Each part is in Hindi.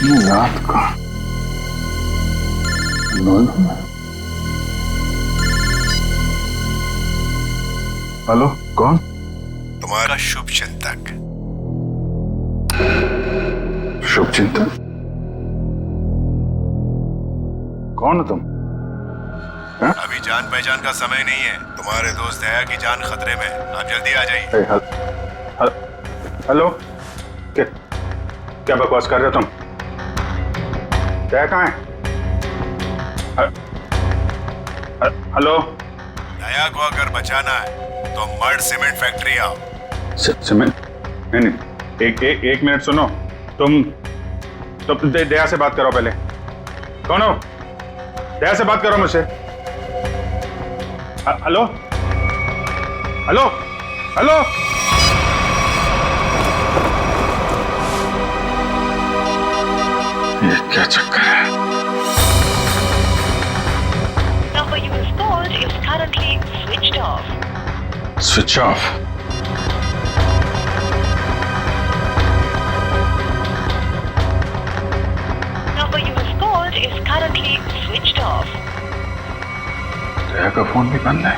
ये रात को मालूम है। हेलो, कौन? तुम्हारा शुभ चिंतक। शुभ चिंतक? कौन हो तुम? अभी जान पहचान का समय नहीं है। तुम्हारे दोस्त दया की जान खतरे में। आप जल्दी आ जाइए। हेलो, क्या बकवास कर रहे हो तुम? दया कहाँ है? हेलो, दया को अगर बचाना है तो मर्ड सीमेंट फैक्ट्री आओ। सीमेंट? नहीं, एक मिनट सुनो। तुम दया से बात करो पहले। कौन हो? दया से बात करो मुझसे। Hello hello hello. ये क्या चक्कर है? Number you have called is currently switched off. Switch off? Number you have called is currently switched off. दया का फोन भी बंद है।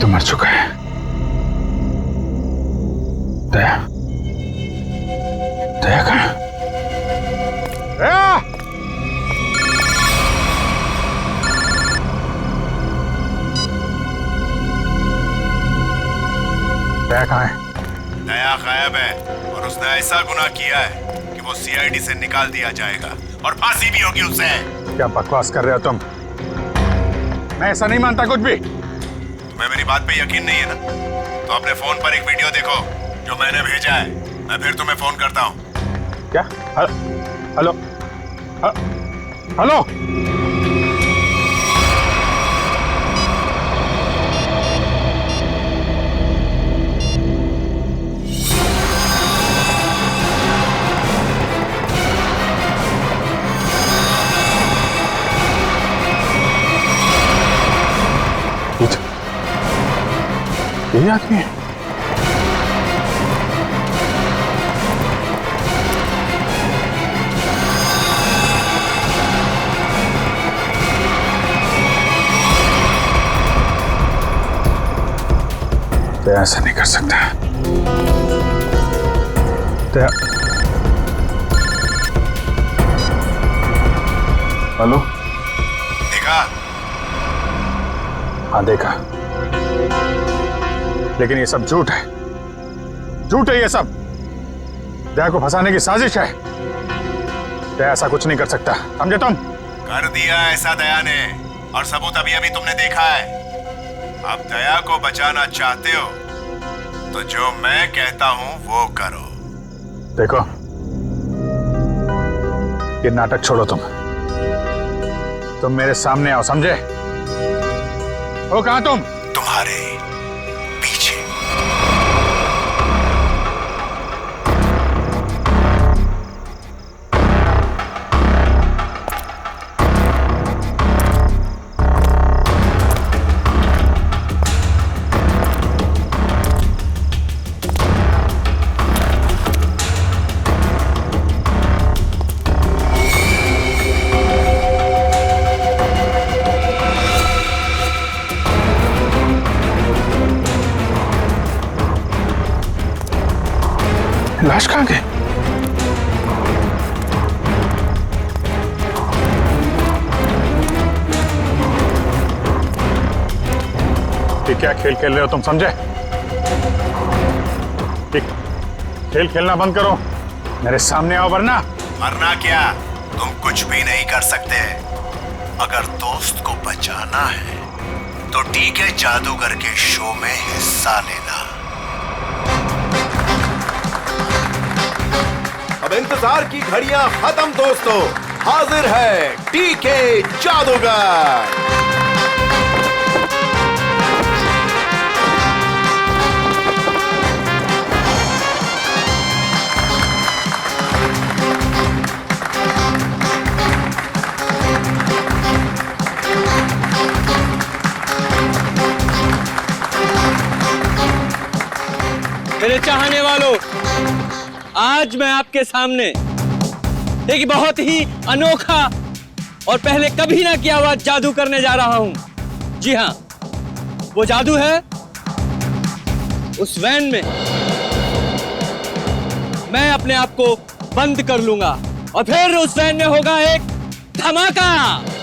तो मर चुका है। दया, दया कहाँ? दया! दया कहाँ है? दया गायब है और उसने ऐसा गुनाह किया है कि वो सीआईडी से निकाल दिया जाएगा और फांसी भी होगी उसे। क्या बकवास कर रहे हो तुम? मैं ऐसा नहीं मानता कुछ भी। तुम्हें मेरी बात पे यकीन नहीं है ना? तो अपने फोन पर एक वीडियो देखो जो मैंने भेजा है। मैं फिर तुम्हें फोन करता हूँ। क्या? Hello hello. यही आदमी है? तो ऐसा नहीं कर सकता। तो हेलो, देखा? हाँ देखा, लेकिन ये सब झूठ है। झूठ है ये सब। दया को फंसाने की साजिश है। दया ऐसा कुछ नहीं कर सकता, समझे तुम? कर दिया ऐसा दया ने, और सबूत अभी अभी तुमने देखा है। अब दया को बचाना चाहते हो तो जो मैं कहता हूं वो करो। देखो, ये नाटक छोड़ो। तुम मेरे सामने आओ, समझे? हो कहां तुम? तुम्हारे पीछे। लाश कहाँ गई? ये क्या खेल खेल रहे हो तुम, समझे? खेल खेलना बंद करो, मेरे सामने आओ, वरना मरना क्या, तुम कुछ भी नहीं कर सकते। अगर दोस्त को बचाना है तो ठीक है, जादूगर के शो में हिस्सा लेना। अब इंतजार की घड़ियां खत्म दोस्तों, हाजिर है टीके जादूगर। मेरे चाहने वालों, आज मैं आपके सामने एक बहुत ही अनोखा और पहले कभी ना किया हुआ जादू करने जा रहा हूं। जी हां, वो जादू है उस वैन में मैं अपने आप को बंद कर लूंगा और फिर उस वैन में होगा एक धमाका।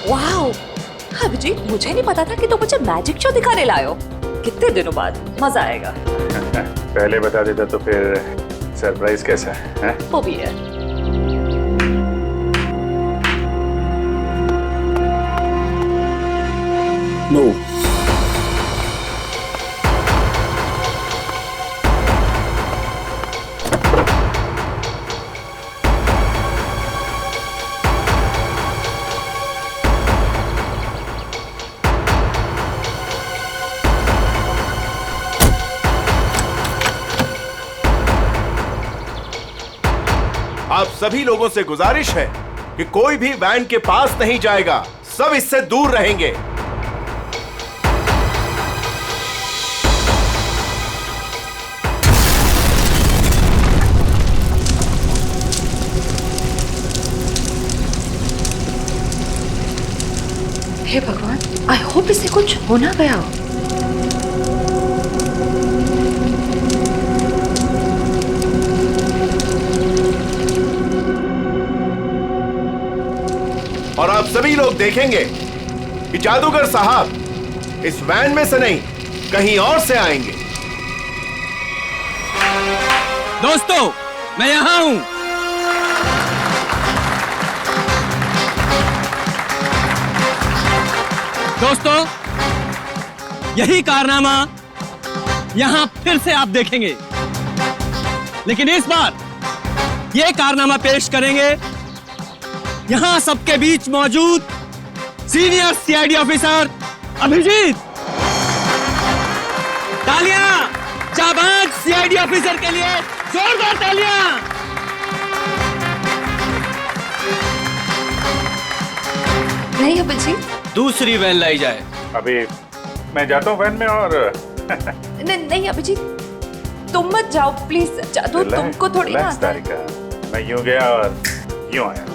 वाओ, अभिजीत, मुझे नहीं पता था कि तुम मुझे मैजिक शो दिखाने लाए हो। कितने दिनों बाद, मजा आएगा। पहले बता देता तो फिर सरप्राइज कैसा है? वो भी है। नो। आप सभी लोगों से गुजारिश है कि कोई भी वैन के पास नहीं जाएगा, सब इससे दूर रहेंगे। हे भगवान, आई होप इसे कुछ हो ना गया हो। और आप सभी लोग देखेंगे कि जादूगर साहब इस वैन में से नहीं, कहीं और से आएंगे। दोस्तों, मैं यहां हूं। दोस्तों, यही कारनामा यहां फिर से आप देखेंगे, लेकिन इस बार यह कारनामा पेश करेंगे यहां सबके बीच मौजूद सीनियर सीआईडी ऑफिसर अभिजीत। तालियां जाबाज सीआईडी ऑफिसर के लिए, जोरदार तालियां। नहीं अभिजीत, दूसरी वैन लाई जाए। अभी मैं जाता हूँ वैन में और नहीं अभिजीत, तुम मत जाओ प्लीज। जादू तुमको थोड़ी ना आता है। तारिका, मैं यूं गया और यूं आया।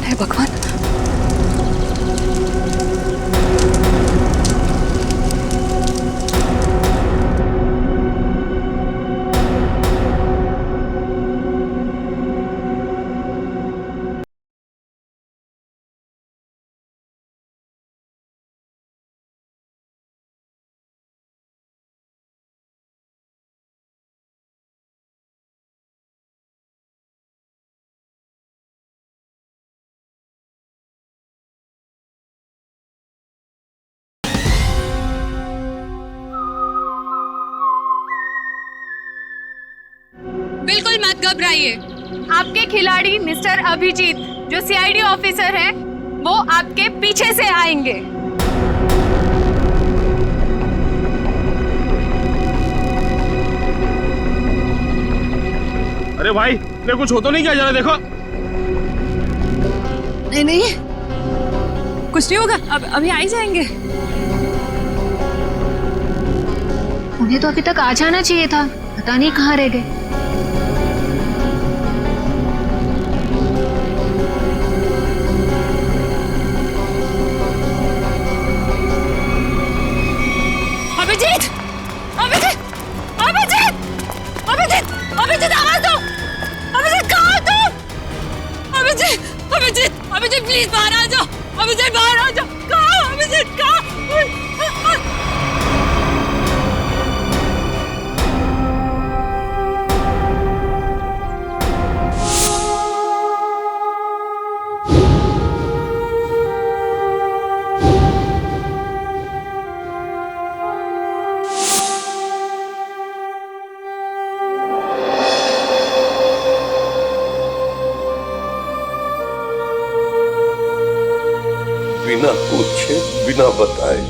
है भगवान। बिल्कुल मत घबराइए। आपके खिलाड़ी मिस्टर अभिजीत जो सीआईडी ऑफिसर हैं, वो आपके पीछे से आएंगे। अरे भाई तेरे कुछ हो तो नहीं क्या, जरा देखो। नहीं नहीं, कुछ नहीं होगा, अब अभी आ ही जाएंगे। उन्हें तो अभी तक आ जाना चाहिए था, पता नहीं कहाँ रह गए। अभिजीत, अभिजीत, अभिजीत, अभिजीत, अभिजीत, आवाज दो। अभिजीत कहाँ हो तुम? अभिजीत, अभिजीत, अभिजीत प्लीज बाहर आ जाओ। अभिजीत बाहर आ जाओ। कहाँ हो अभिजीत, कहाँ? बिना पूछे बिना बताए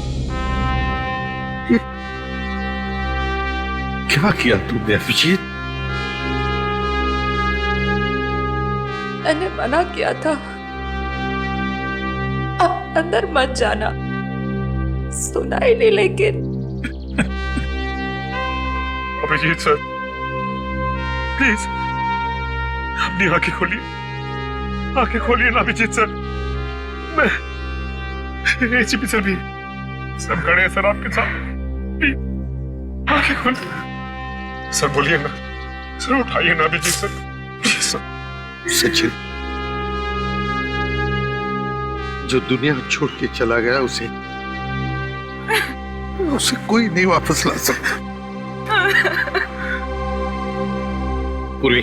क्या किया तूने अभिजीत? मैंने मना किया था, आप अंदर मत जाना, सुना ही नहीं। लेकिन अभिजीत सर प्लीज अपनी आंखें खोलिए, आंखें खोलिए ना अभिजीत सर। मैं एसीपी सर भी सब खड़े हैं सर आपके साथ, प्लीज आंखें खोलिए सर। बोलिए ना सर, उठाइए ना Abhijeet sir, please sir. Sachin जो दुनिया छोड़ के चला गया उसे कोई नहीं वापस ला सकता। पूर्वी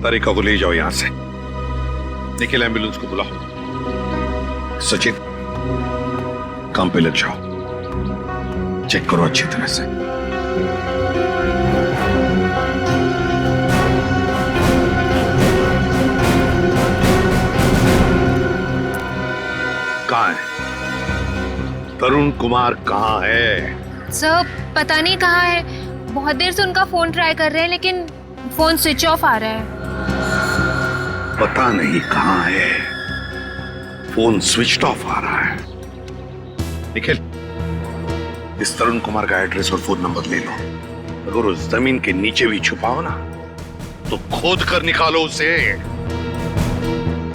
तारिका को ले जाओ यहां से, निखिल एम्बुलेंस को बुलाओ। सचिन काम पे लग जाओ, चेक करो अच्छी तरह से। कहाँ है तरुण कुमार? कहाँ है सर? पता नहीं कहाँ है, बहुत देर से उनका फोन ट्राई कर रहे हैं लेकिन फोन स्विच ऑफ आ रहा है। पता नहीं कहाँ है, फोन स्विच ऑफ आ रहा है। निखिल इस तरुण कुमार का एड्रेस और फोन नंबर ले लो। अगर उस जमीन के नीचे भी छुपाओ ना तो खोद कर निकालो उसे।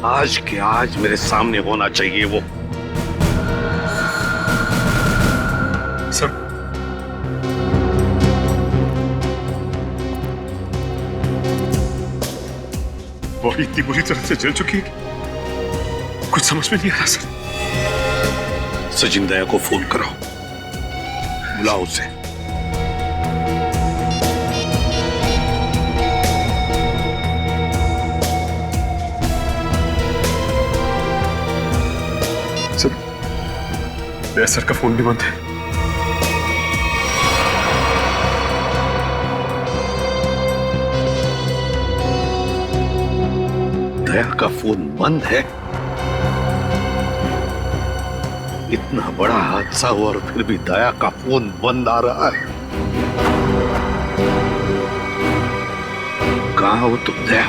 आज के आज मेरे सामने होना चाहिए वो। सर वो इतनी बुरी तरह से जल चुकी है कि कुछ समझ में नहीं आ रहा सर। सचिन दया को फोन करो, बुलाओ उसे। सर दया सर का फोन भी बंद है। दया का फोन बंद है? इतना बड़ा हादसा हुआ और फिर भी दया का फोन बंद आ रहा है। कहाँ हो तुम दया?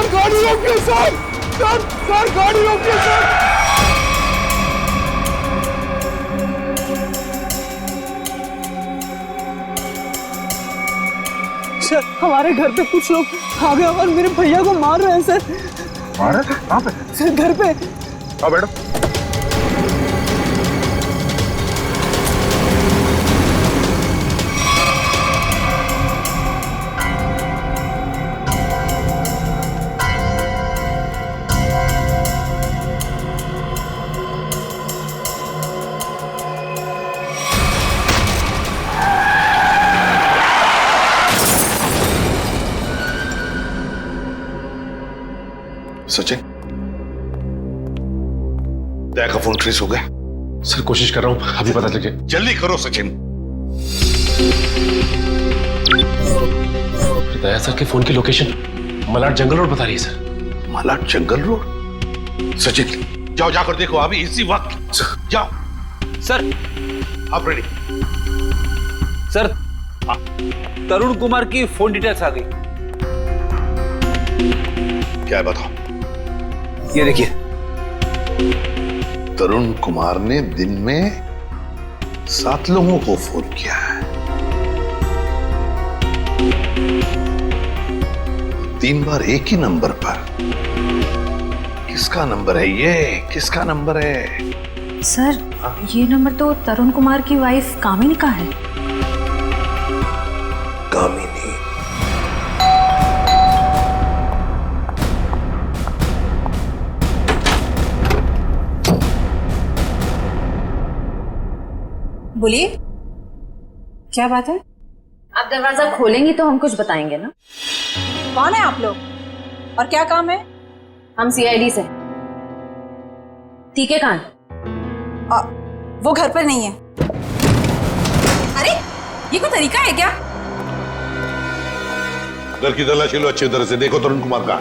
गाड़ी रोकिए सर, सर गाड़ी रोकिए सर। सर हमारे घर पे कुछ लोग आ गए और मेरे भैया को मार रहे हैं सर। मार रहे? कहाँ पे? सर घर पे। आओ बैठो। सचिन दया का फोन ट्रेस हो गया? सर कोशिश कर रहा हूँ, अभी पता चल जाए। जल्दी करो सचिन। दया सर के फोन की लोकेशन मलाड जंगल रोड बता रही है सर। मलाड जंगल रोड? सचिन जाओ, जाकर देखो अभी इसी वक्त। जाओ। सर आप रेडी? सर तरुण कुमार की फोन डिटेल्स आ गई। क्या है बताओ। ये देखिए। तरुण कुमार ने दिन में 7 लोगों को फोन किया है। 3 बार एक ही नंबर पर। किसका नंबर है ये? किसका नंबर है? सर ये नंबर तो तरुण कुमार की वाइफ कामिनी का है। कामिनी? बोलिए, क्या बात है? आप दरवाजा खोलेंगी तो हम कुछ बताएंगे ना। कौन है आप लोग और क्या काम है? हम सीआईडी से। ठीक है कान? वो घर पर नहीं है। अरे ये कोई तरीका है क्या? घर की तलाशी लो अच्छी तरह से, देखो तरुण कुमार का।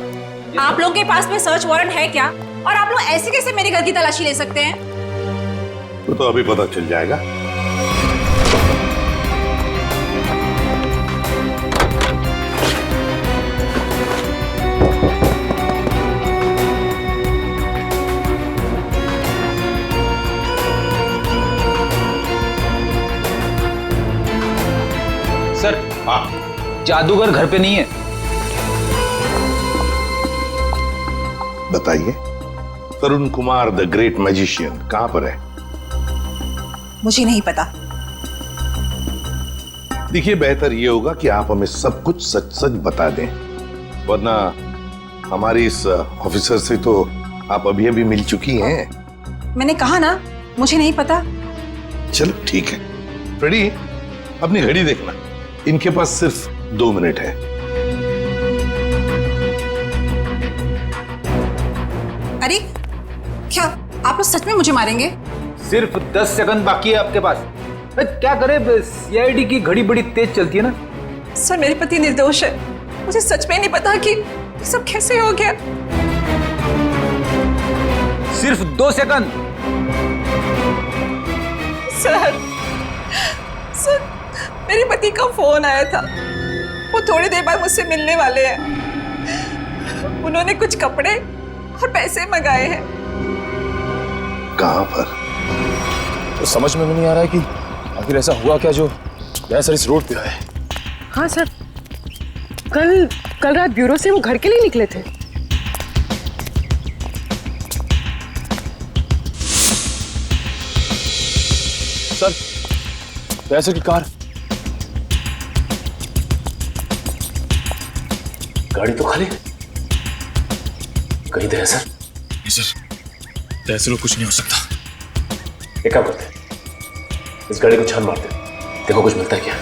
आप लोगों के पास में सर्च वारंट है क्या? और आप लोग ऐसे कैसे मेरे घर की तलाशी ले सकते हैं? तो अभी पता चल जाएगा। सर हाँ जादूगर घर पे नहीं है। बताइए, तरुण कुमार द ग्रेट मैजिशियन कहां पर है? मुझे नहीं पता। देखिए, बेहतर ये होगा कि आप हमें सब कुछ सच सच बता दें, वरना हमारी इस ऑफिसर से तो आप अभी अभी मिल चुकी हैं। मैंने कहा ना, मुझे नहीं पता। चलो ठीक है। फ्रेडी, अपनी घड़ी देखना, इनके पास सिर्फ 2 मिनट है। अरे क्या आप लोग सच में मुझे मारेंगे? सिर्फ 10 सेकंड बाकी है आपके पास। क्या करे, सीआईडी की घड़ी बड़ी तेज चलती है ना। सर मेरे पति निर्दोष है, मुझे सच में नहीं पता कि ये सब कैसे हो गया। सिर्फ 2 सेकंड। सर मेरे पति का फोन आया था, वो थोड़ी देर बाद मुझसे मिलने वाले हैं। उन्होंने कुछ कपड़े और पैसे मंगाए हैं। कहां पर? तो समझ में नहीं आ रहा है कि आखिर ऐसा हुआ क्या जो दया सर इस रोड पे आए। हाँ सर, कल रात ब्यूरो से वो घर के लिए निकले थे। सर दया सर की कार, गाड़ी तो खाली है। कहीं दया सर? नहीं सर, दया सर को कुछ नहीं हो सकता। एक काम करते हैं, इस गाड़ी को छान मारते हैं, देखो कुछ मिलता है क्या।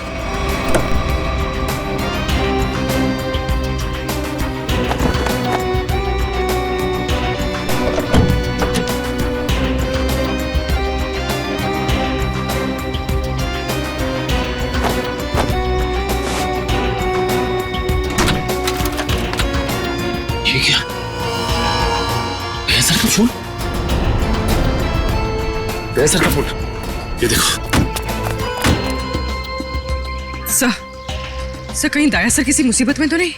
ये क्या? दया सर का फोन, दया सर का फोन, ये देखो। सर कहीं दया सर किसी मुसीबत में तो नहीं?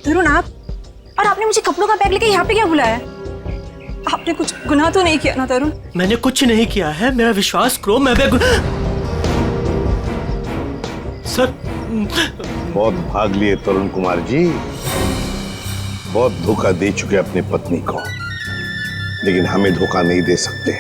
तरुण आप, और आपने मुझे कपड़ों का बैग लेके यहाँ पे क्या बुलाया? आपने कुछ गुनाह तो नहीं किया ना तरुण? मैंने कुछ नहीं किया है, मेरा विश्वास करो। मैं सर बहुत भाग लिए तरुण कुमार जी, बहुत धोखा दे चुके अपनी पत्नी को, लेकिन हमें धोखा नहीं दे सकते।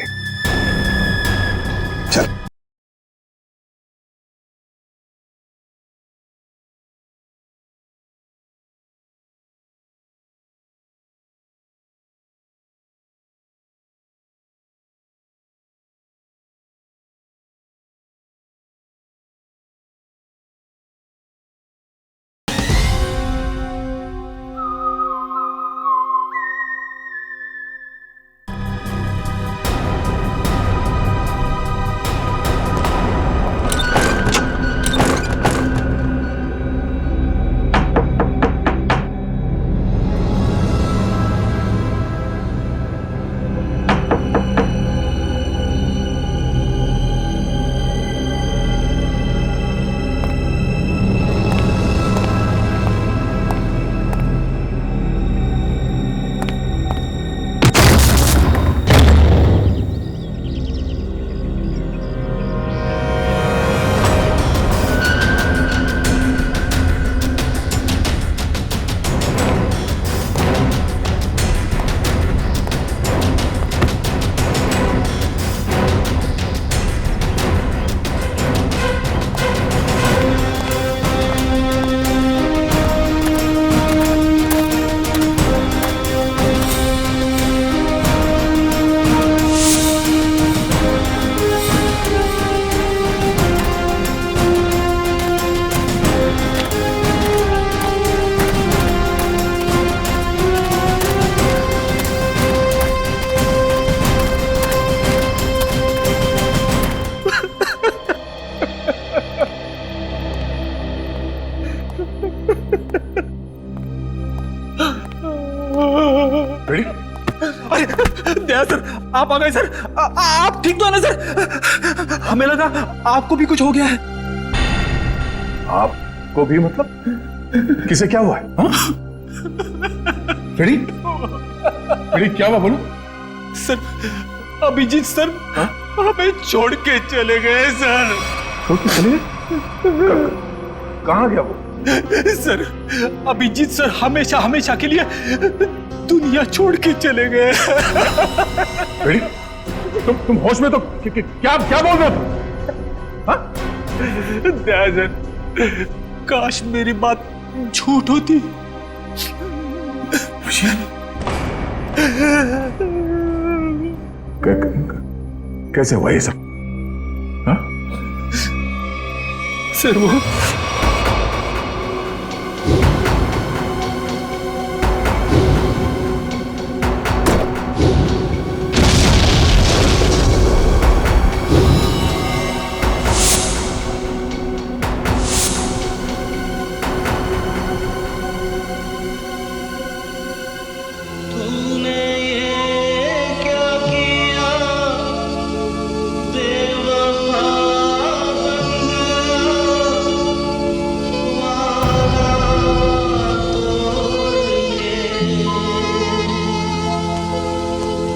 आप आ गए सर। आप ठीक तो है ना सर? हमें लगा आपको भी कुछ हो गया है। आपको भी मतलब? किसे क्या हुआ है? फ्रेडी, फ्रेडी क्या हुआ बोलो? सर, अभिजीत सर हमें छोड़ के चले गए सर। छोड़ के चले गए? कहाँ गया वो? सर, अभिजीत सर हमेशा हमेशा के लिए दुनिया छोड़ के चले गए। फ्रेडी, तुम होश में तो क्या बोल रहे हो? दयाजन, काश मेरी बात झूठ होती। कैसे हुआ ये सब? हाँ? सर वो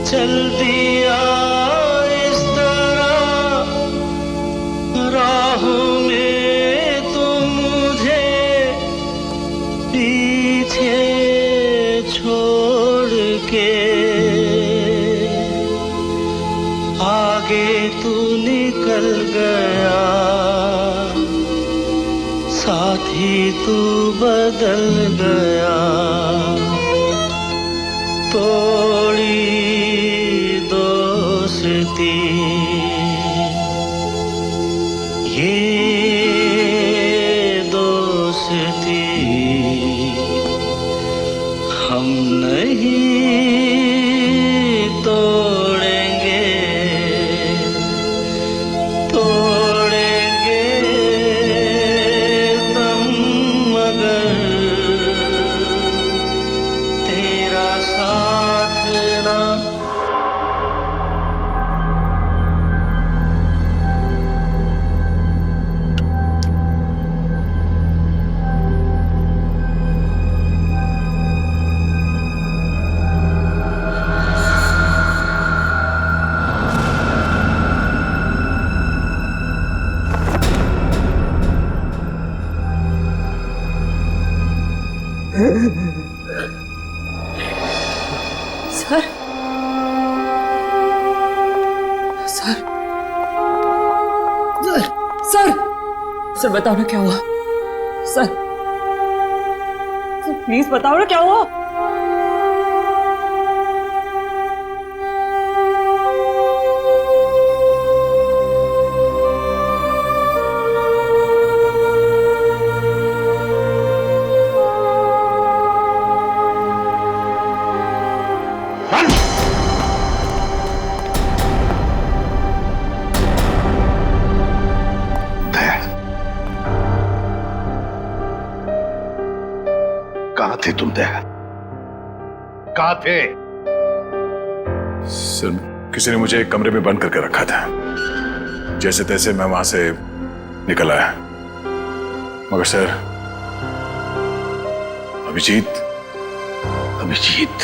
चल दिया इस तरह राहों में तो मुझे पीछे छोड़ के, आगे तू निकल गया, साथ ही तू बदल गया, तोड़ी दोस्ती ये दोस्ती हम नहीं तोड़ेंगे, तोड़ेंगे तुम मगर तेरा साथ ना। Sir, sir, sir, sir, sir बताओ ना क्या हुआ? सर, सर प्लीज बताओ ना क्या हुआ? कहाँ थे तुम दया? कहाँ थे? सर, किसी ने मुझे एक कमरे में बंद करके रखा था। जैसे तैसे मैं वहां से निकल आया, मगर सर अभिजीत, अभिजीत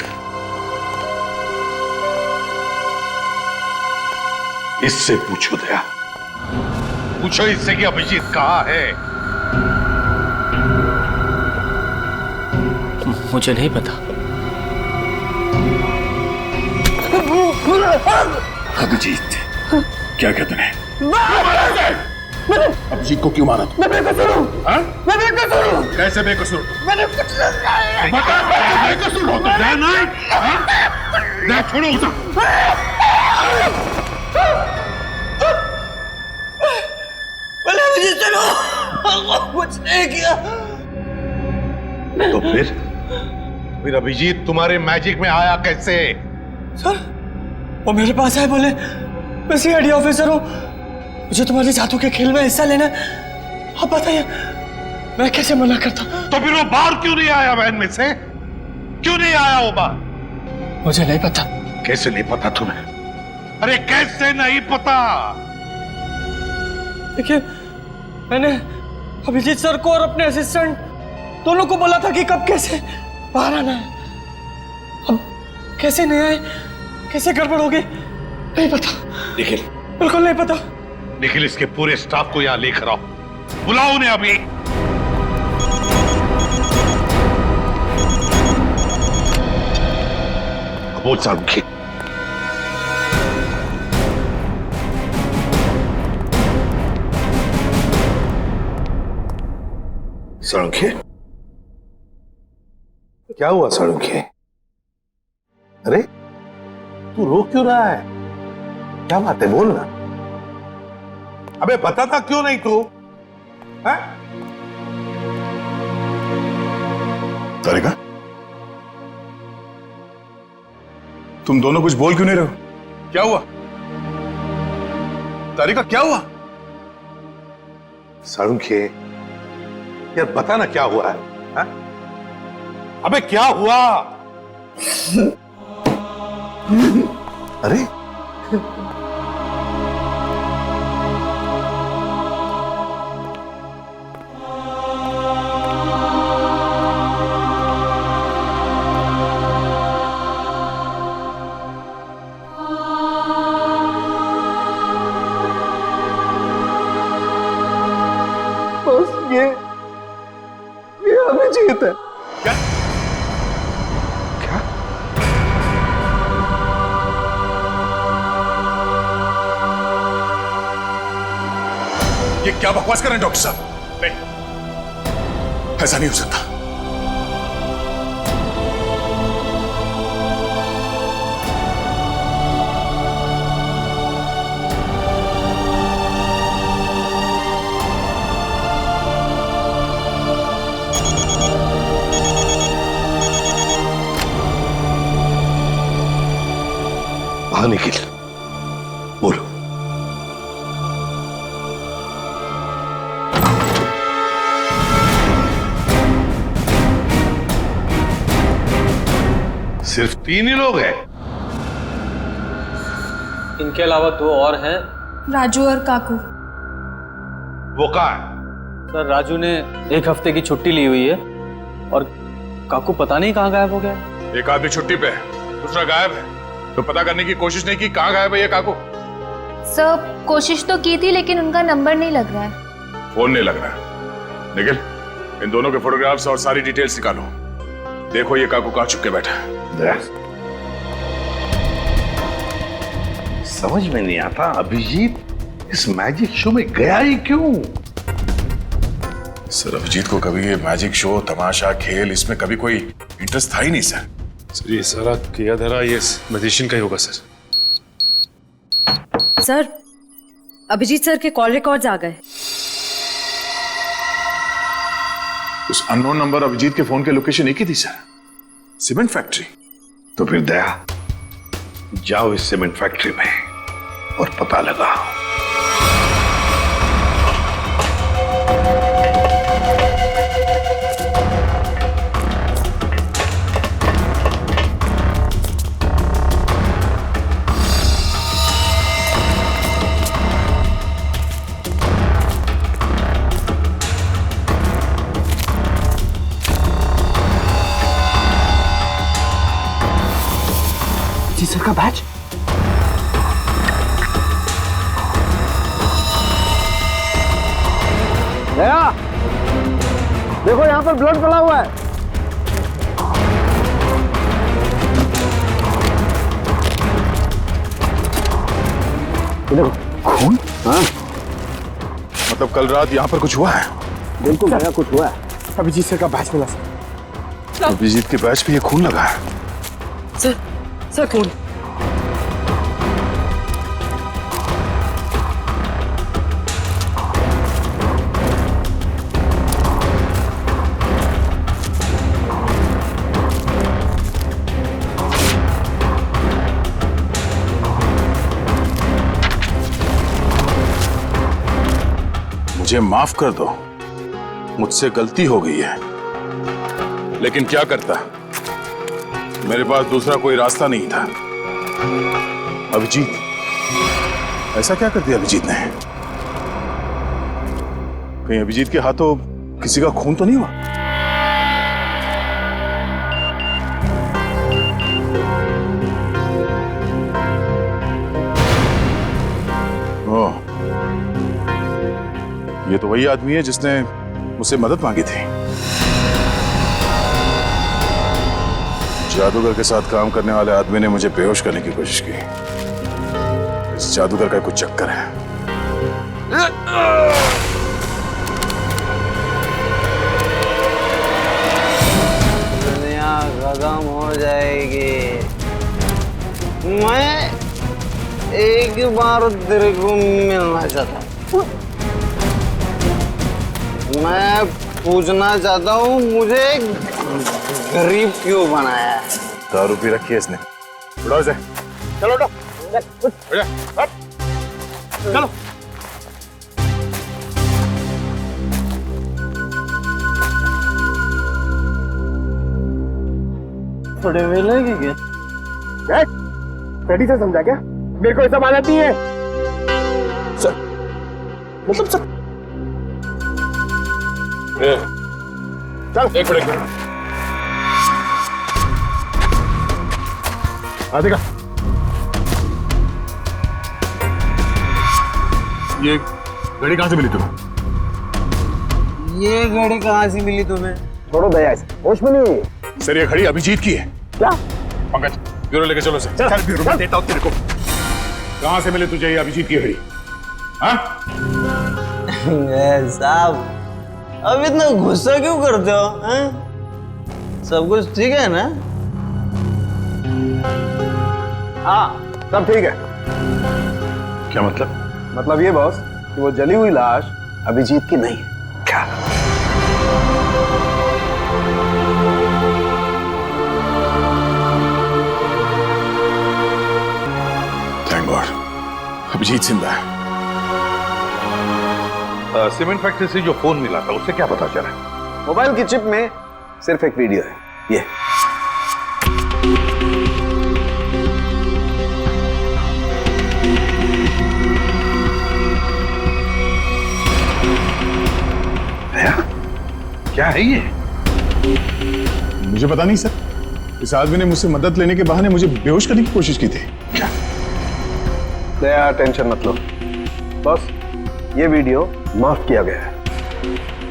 इससे पूछो दया, पूछो इससे कि अभिजीत कहाँ है? मुझे नहीं पता। अभिजीत क्या कहते हैं? अभिजीत को क्यों मारा? मैं बेकसूर हूँ। मैं बेकसूर हूँ। कैसे बेकसूर? मैंने कुछ नहीं। बेकसूर हो तो दया नहीं? दया छोड़ो उसे। मुझे चलो, कुछ नहीं किया। तो फिर अभिजीत तुम्हारे मैजिक में आया कैसे? सर, वो मेरे पास आए, बोले मैं सीआईडी ऑफिसर हूँ, मुझे तुम्हारे जादू के खेल में हिस्सा लेना है। आप बताइए मैं कैसे मना करता? तो फिर वो बाहर क्यों नहीं आया? वैन में से क्यों नहीं आया वो बाहर? मुझे नहीं पता। कैसे नहीं पता तुम्हें? अरे कैसे नहीं पता? देखिए, मैंने अभिजीत सर को और अपने असिस्टेंट दोनों को बोला था कि कब कैसे बाहर आना है। अब कैसे नहीं आए, कैसे गड़बड़ हो गई, नहीं पता। निखिल, बिल्कुल नहीं पता। निखिल, इसके पूरे स्टाफ को यहां लेकर आओ, बुलाओ उन्हें अभी। बोल सारुखी। सारुखी, क्या हुआ सारुखी? अरे तू रो क्यों रहा है? क्या बात है, बोल ना। अबे बताता क्यों नहीं तू? तारिका, तुम दोनों कुछ बोल क्यों नहीं रहे हो? क्या हुआ? तारिका, क्या हुआ? सारुखी, यार बता ना क्या हुआ है, हा? अबे क्या हुआ? अरे ये अभिजीत है। क्या? क्या? ये क्या बकवास कर रहे हैं डॉक्टर साहब? नहीं, ऐसा नहीं हो सकता। हाँ निखिल, बोलो। सिर्फ 3 ही लोग हैं? इनके अलावा 2 और हैं। राजू और काकू। वो कहाँ है? सर, राजू ने 1 हफ्ते की छुट्टी ली हुई है और काकू पता नहीं कहाँ गायब हो गया। एक आदमी छुट्टी पे है, दूसरा गायब है, तो पता करने की कोशिश नहीं की कहाँ गायब है ये काकू? सर, कोशिश तो की थी लेकिन उनका नंबर नहीं लग रहा है। फोन नहीं लग रहा है। निखिल, इन दोनों के फोटोग्राफ्स और सारी डिटेल्स निकालो। देखो ये काकू कहाँ छुप के बैठा है। समझ में नहीं आता अभिजीत इस मैजिक शो में गया ही क्यों? सर, अभिजीत को कभी ये मैजिक शो, तमाशा, खेल, इसमें कभी कोई इंटरेस्ट था ही नहीं सर। सर, ये सारा किया धरा ये मैजिशियन का ही होगा सर। सर, अभिजीत सर के कॉल रिकॉर्ड्स आ गए। उस अननोन नंबर अभिजीत के फोन के लोकेशन एक ही थी सर, सीमेंट फैक्ट्री। तो फिर दया, जाओ इस सीमेंट फैक्ट्री में और पता लगाओ। जी सर का बैच। दया, देखो यहाँ पर ब्लड पड़ा हुआ है। देखो खून। हाँ, मतलब कल रात यहाँ पर कुछ हुआ है? बिल्कुल दया, कुछ हुआ है। अभिजीत सर का बैच मिला सर। अभिजीत के बैच पे ये खून लगा है। सर खून। मुझे माफ कर दो, मुझसे गलती हो गई है, लेकिन क्या करता, मेरे पास दूसरा कोई रास्ता नहीं था। अभिजीत, ऐसा क्या कर दिया अभिजीत ने? कहीं अभिजीत के हाथों किसी का खून तो नहीं हुआ? ओह, ये तो वही आदमी है जिसने मुझसे मदद मांगी थी। जादूगर के साथ काम करने वाले आदमी ने मुझे बेहोश करने की कोशिश की। इस जादूगर का कुछ चक्कर है। दुनिया खत्म हो जाएगी। मैं एक बार तेरे को मिलना चाहता हूँ। मैं पूछना चाहता हूँ, मुझे गरीब क्यों बनाया है? दारू पी रखी है इसने। उठाओ इसे। चलो उठो। चलो। थोड़े वेले की क्या? रेडी से समझा क्या? मेरे को ऐसा मानती है सर, मतलब सर। चल एक मिनट आधे का। ये घड़ी कहाँ से मिली तुम्हें? ये घड़ी कहाँ से मिली तुम्हें? छोड़ो दया से, होश में नहीं। सर ये घड़ी अभिजीत की है। क्या? पंकज ब्यूरो लेके चलो सर। चल ब्यूरो में देता हूँ तेरे को। कहाँ से मिली तुझे ये अभिजीत की घड़ी? हाँ? साहब, अब इतना गुस्सा क्यों करते हो? सब कुछ ठीक है ना? हाँ सब ठीक है। क्या मतलब? मतलब ये बॉस कि वो जली हुई लाश अभिजीत की नहीं है। क्या? थैंक गॉड, अभिजीत जिंदा है। सीमेंट फैक्ट्री से जो फोन मिला था उससे क्या पता चला? मोबाइल की चिप में सिर्फ एक वीडियो है, ये। क्या है ये? मुझे पता नहीं सर, इस आदमी ने मुझसे मदद लेने के बहाने मुझे बेहोश करने की कोशिश की थी। क्या? दया टेंशन मत लो बॉस, ये वीडियो माफ किया गया है।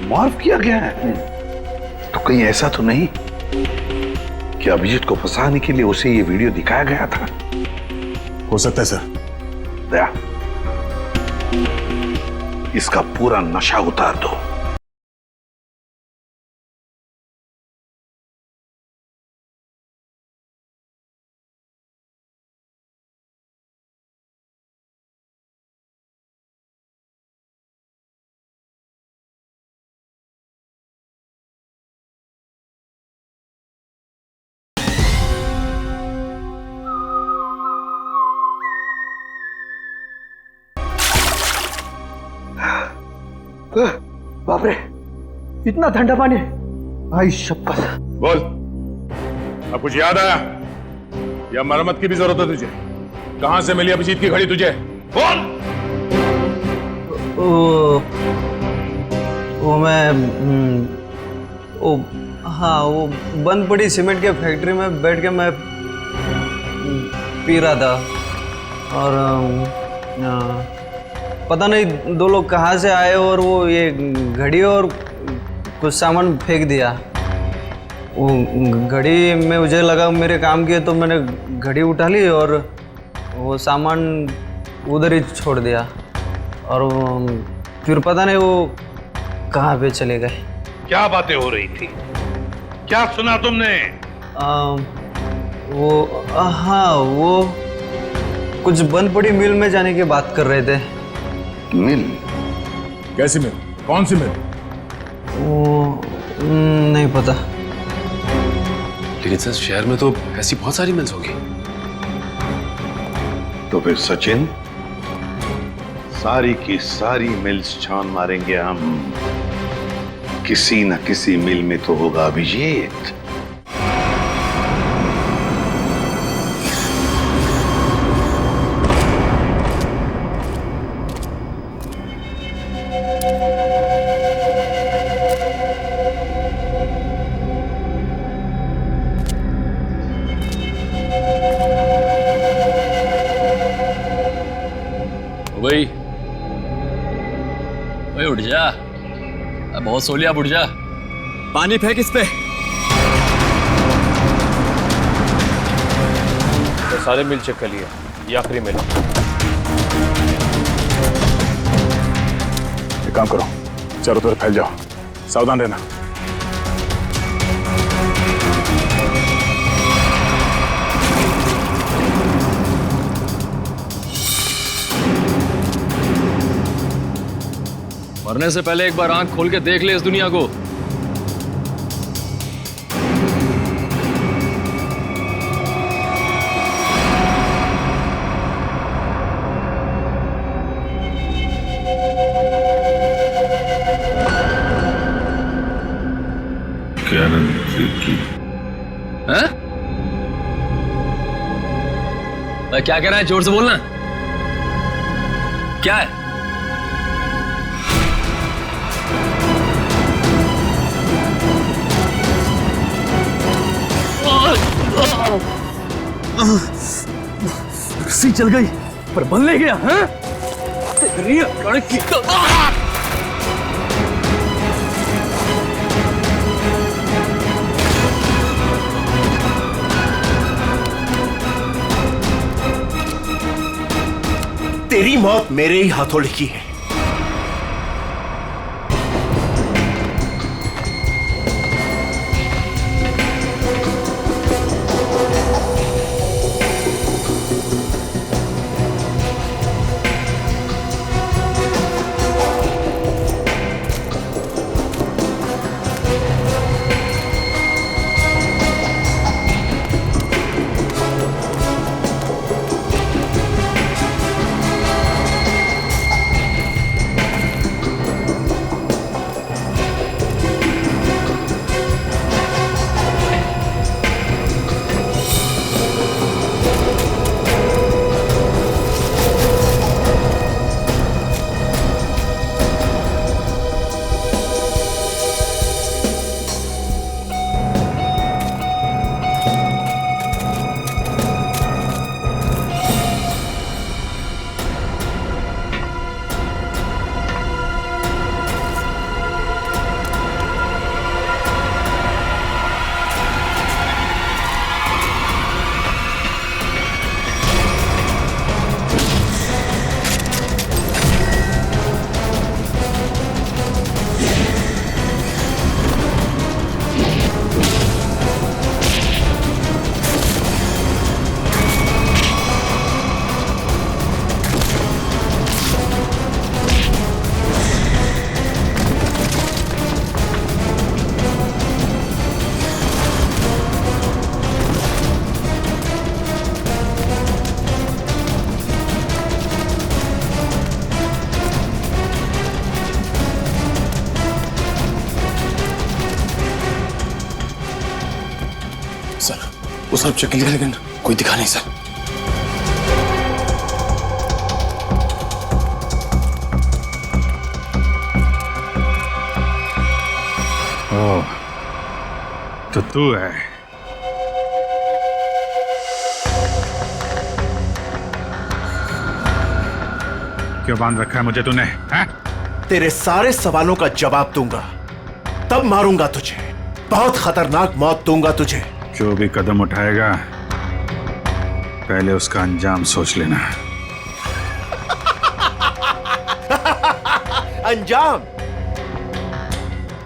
माफ किया गया है? तो कहीं ऐसा तो नहीं कि अभिजीत को फंसाने के लिए उसे ये वीडियो दिखाया गया था? हो सकता है सर। दया, इसका पूरा नशा उतार दो। बाप रे, इतना ठंडा पानी। आई शपथ। बोल, अब कुछ याद आया या मरम्मत की भी जरूरत है तुझे? कहां से मिली अभिजीत की घड़ी तुझे? बोल। वो मैं हाँ, वो बंद पड़ी सीमेंट के फैक्ट्री में बैठ के मैं पी रहा था और पता नहीं दो लोग कहाँ से आए और वो ये घड़ी और कुछ सामान फेंक दिया। वो घड़ी में मुझे लगा मेरे काम की है तो मैंने घड़ी उठा ली और वो सामान उधर ही छोड़ दिया और फिर पता नहीं वो कहाँ पे चले गए। क्या बातें हो रही थी? क्या सुना तुमने? हाँ, वो कुछ बंद पड़ी मिल में जाने की बात कर रहे थे। मिल? कैसी मिल? कौन सी मिल? वो नहीं पता। लेकिन सर शहर में तो ऐसी बहुत सारी मिल्स होगी। तो फिर सचिन, सारी की सारी मिल्स छान मारेंगे हम। किसी न किसी मिल में तो होगा अभिजीत। ओए उठ जा, अब बहुत सो लिया, अब उठ जा। पानी फेंक इस पे। तो सारे मिल चेक कर लिया, ये आखिरी मिल। एक काम करो, चारों तरफ फैल जाओ, सावधान रहना। मरने से पहले एक बार आंख खोल के देख ले इस दुनिया को। हैं? क्या कह रहा है? जोर से बोलना। क्या है? रस्सी चल गई पर बल नहीं गया। हैं? तेरी मौत मेरे ही हाथों लिखी है। सर, वो सब चेक लिया लेकिन कोई दिखा नहीं सर। ओह, तो तू है। क्यों बांध रखा है मुझे तूने? हैं? तेरे सारे सवालों का जवाब दूंगा, तब मारूंगा तुझे। बहुत खतरनाक मौत दूंगा तुझे। जो भी कदम उठाएगा पहले उसका अंजाम सोच लेना। अंजाम?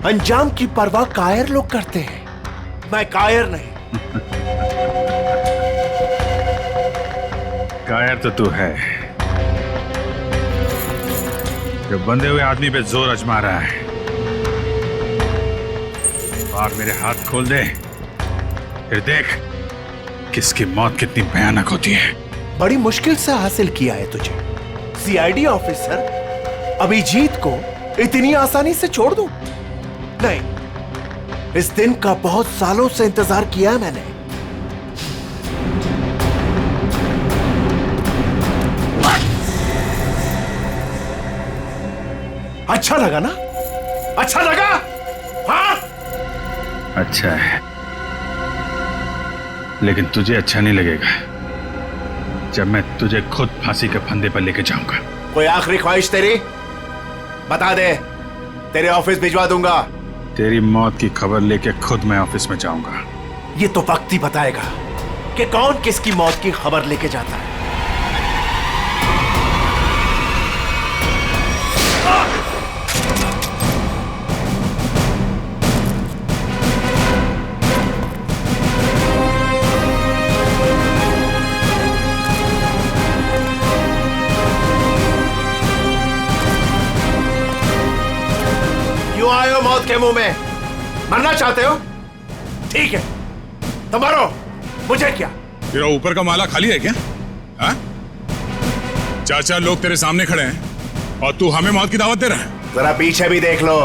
अंजाम की परवाह कायर लोग करते हैं, मैं कायर नहीं। कायर तो तू है, जो बंधे हुए आदमी पे जोर आजमा रहा है। और मेरे हाथ खोल दे, फिर देख किसकी मौत कितनी भयानक होती है। बड़ी मुश्किल से हासिल किया है तुझे। सीआईडी ऑफिसर अभिजीत को इतनी आसानी से छोड़ दूं? नहीं, इस दिन का बहुत सालों से इंतजार किया है मैंने। अच्छा लगा ना? अच्छा लगा? हाँ? अच्छा है, लेकिन तुझे अच्छा नहीं लगेगा जब मैं तुझे खुद फांसी के फंदे पर लेके जाऊंगा। कोई आखिरी ख्वाहिश तेरी? बता दे, तेरे ऑफिस भिजवा दूंगा। तेरी मौत की खबर लेके खुद मैं ऑफिस में जाऊंगा। ये तो वक्त ही बताएगा कि कौन किसकी मौत की खबर लेके जाता है। क्यों आए हो मौत के मुंह में? मरना चाहते हो? ठीक है, तो मरो, मुझे क्या। तेरा ऊपर का माला खाली है क्या? हाँ? 4 लोग तेरे सामने खड़े हैं और तू हमें मौत की दावत दे रहा है। जरा पीछे भी देख लो।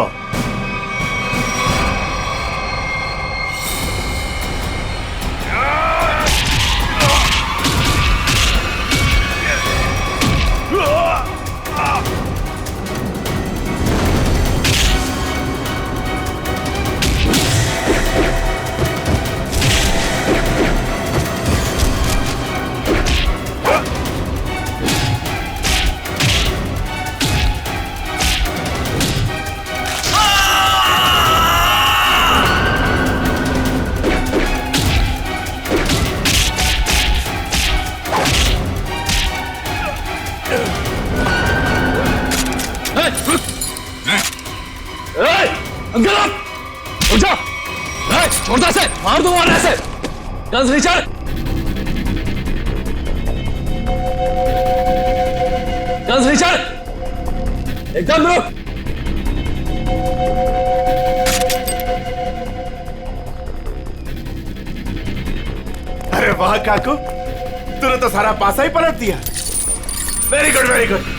छोड़ता से मार दो मारने से। गन्स रिचर्ड, गन्स रिचर्ड, एकदम रुक। अरे वाह काकू, तूने तो सारा पासा ही पलट दिया। Very good, very good.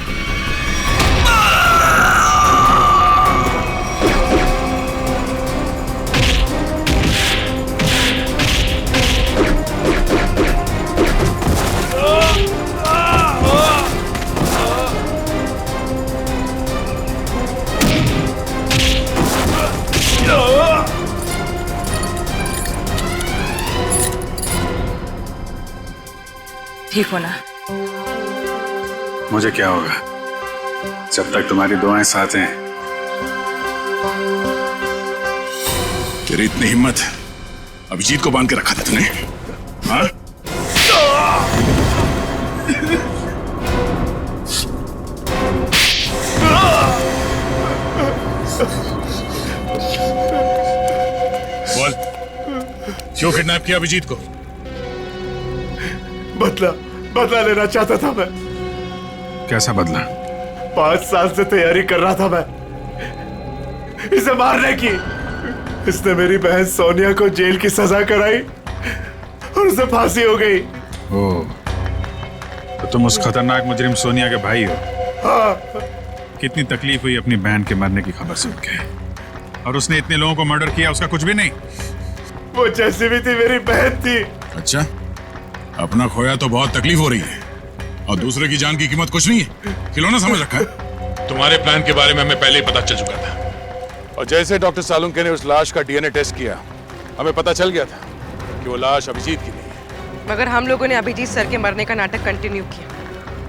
ठीक हो ना? मुझे क्या होगा जब तक तुम्हारी दुआएं साथ हैं। तेरी इतनी हिम्मत अभिजीत को बांध के रखा था तूने? हाँ? बोल, क्यों किडनैप किया अभिजीत को? बदला लेना चाहता था मैं। कैसा बदला? 5 साल से तैयारी कर रहा था मैं इसे मारने की। इसने मेरी बहन सोनिया को जेल की सजा कराई और उसे फांसी हो गई। ओह, तो तुम उस खतरनाक मुजरिम सोनिया के भाई हो? हाँ। कितनी तकलीफ हुई अपनी बहन के मरने की खबर सुन के। और उसने इतने लोगों को मर्डर किया, उसका कुछ भी नहीं? वो जैसी भी थी मेरी बहन थी। अच्छा, अपना खोया तो बहुत तकलीफ हो रही है और दूसरे की जान की कीमत कुछ नहीं है। खिलौना समझ रखा है। तुम्हारे प्लान के बारे में हमें पहले ही पता चल चुका था और जैसे डॉक्टर सालुंके ने उस लाश का डीएनए टेस्ट किया, हमें पता चल गया था कि वो लाश अभिजीत की नहीं है। मगर हम लोगों ने अभिजीत सर के मरने का नाटक कंटिन्यू किया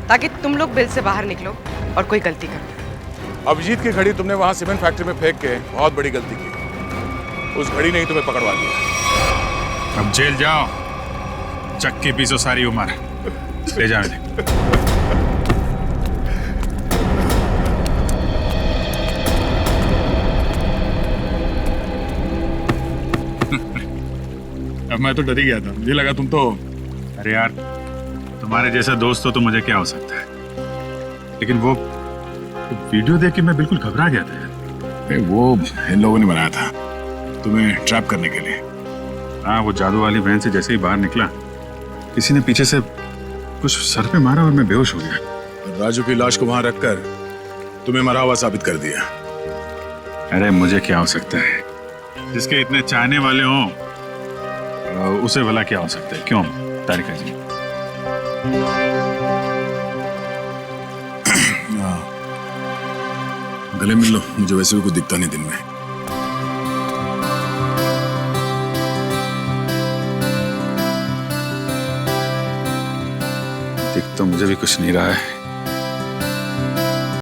ताकि तुम लोग बिल से बाहर निकलो और कोई गलती करो। अभिजीत की घड़ी तुमने वहां सीमेंट फैक्ट्री में फेंक के बहुत बड़ी गलती की। उस घड़ी ने ही तुम्हें पकड़वा दिया। अब जेल जाओ, चक्की पीसो सारी उम्र। ले जाओ इन्हें। अब मैं तो डर ही गया था, मुझे लगा तुम तो। अरे यार, तुम्हारे जैसा दोस्त हो तो मुझे क्या हो सकता है, लेकिन वो वीडियो देख के मैं बिल्कुल घबरा गया था यार। वो इन लोगों ने बनाया था तुम्हें ट्रैप करने के लिए। हाँ, वो जादू वाली वैन से जैसे ही बाहर निकला, किसी ने पीछे से कुछ सर पे मारा और मैं बेहोश हो गया। राजू की लाश को वहां रखकर तुम्हें मरा हुआ साबित कर दिया। अरे मुझे क्या हो सकता है, जिसके इतने चाहने वाले हों उसे भला क्या हो सकता है? क्यों तारिका जी? गले मिल लो, मुझे वैसे भी कुछ दिखता नहीं दिन में। दिख तो मुझे भी कुछ नहीं रहा है।